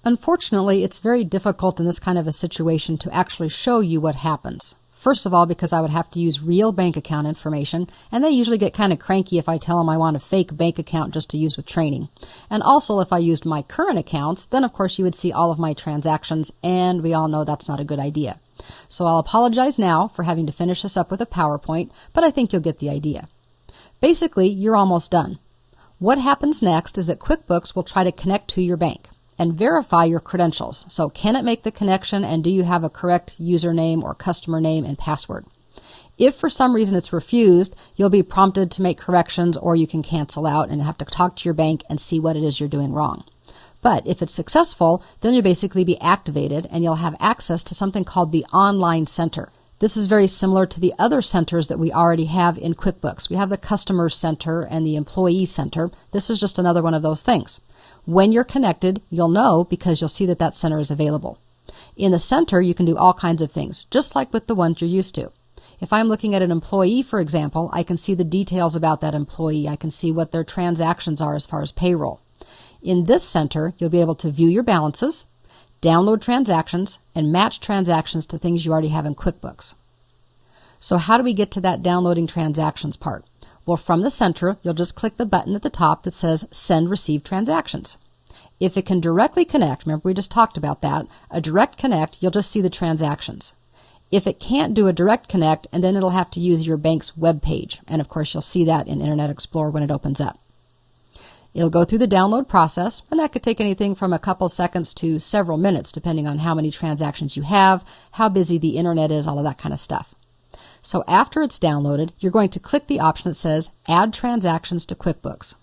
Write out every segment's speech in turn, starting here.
Unfortunately, it's very difficult in this kind of a situation to actually show you what happens. First of all, because I would have to use real bank account information, and they usually get kind of cranky if I tell them I want a fake bank account just to use with training. And also, if I used my current accounts, then of course you would see all of my transactions, and we all know that's not a good idea. So I'll apologize now for having to finish this up with a PowerPoint, but I think you'll get the idea. Basically, you're almost done. What happens next is that QuickBooks will try to connect to your bank and verify your credentials. So can it make the connection, and do you have a correct username or customer name and password? If for some reason it's refused, you'll be prompted to make corrections, or you can cancel out and have to talk to your bank and see what it is you're doing wrong. But if it's successful, then you'll basically be activated and you'll have access to something called the Online Center. This is very similar to the other centers that we already have in QuickBooks. We have the Customer Center and the Employee Center. This is just another one of those things. When you're connected, you'll know because you'll see that that center is available. In the center, you can do all kinds of things, just like with the ones you're used to. If I'm looking at an employee, for example, I can see the details about that employee. I can see what their transactions are as far as payroll. In this center, you'll be able to view your balances, download transactions, and match transactions to things you already have in QuickBooks. So how do we get to that downloading transactions part? Well, from the center, you'll just click the button at the top that says Send Receive Transactions. If it can directly connect, remember we just talked about that, a direct connect, you'll just see the transactions. If it can't do a direct connect, and then it'll have to use your bank's web page. And of course, you'll see that in Internet Explorer when it opens up. It'll go through the download process, and that could take anything from a couple seconds to several minutes, depending on how many transactions you have, how busy the internet is, all of that kind of stuff. So after it's downloaded, you're going to click the option that says Add Transactions to QuickBooks.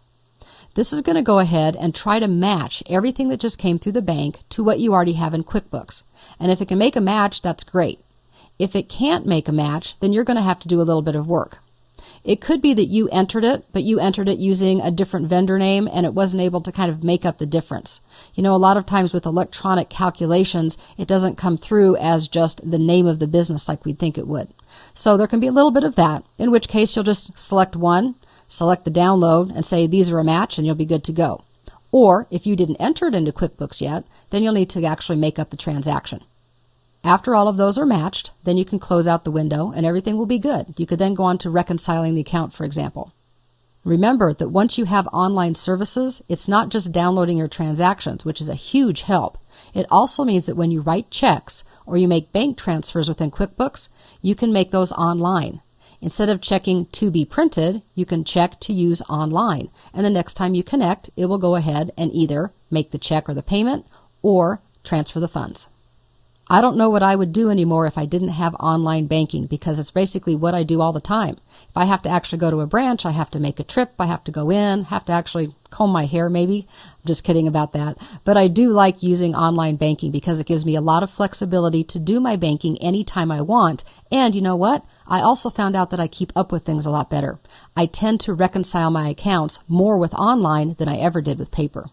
This is going to go ahead and try to match everything that just came through the bank to what you already have in QuickBooks. And if it can make a match, that's great. If it can't make a match, then you're going to have to do a little bit of work. It could be that you entered it, but you entered it using a different vendor name and it wasn't able to kind of make up the difference. You know, a lot of times with electronic calculations, it doesn't come through as just the name of the business like we'd think it would. So there can be a little bit of that, in which case you'll just select one, select the download, and say these are a match, and you'll be good to go. Or if you didn't enter it into QuickBooks yet, then you'll need to actually make up the transaction. After all of those are matched, then you can close out the window and everything will be good. You could then go on to reconciling the account, for example. Remember that once you have online services, it's not just downloading your transactions, which is a huge help. It also means that when you write checks or you make bank transfers within QuickBooks, you can make those online. Instead of checking to be printed, you can check to use online. And the next time you connect, it will go ahead and either make the check or the payment or transfer the funds. I don't know what I would do anymore if I didn't have online banking, because it's basically what I do all the time. If I have to actually go to a branch, I have to make a trip, I have to go in, have to actually comb my hair maybe. I'm just kidding about that. But I do like using online banking because it gives me a lot of flexibility to do my banking anytime I want. And you know what? I also found out that I keep up with things a lot better. I tend to reconcile my accounts more with online than I ever did with paper.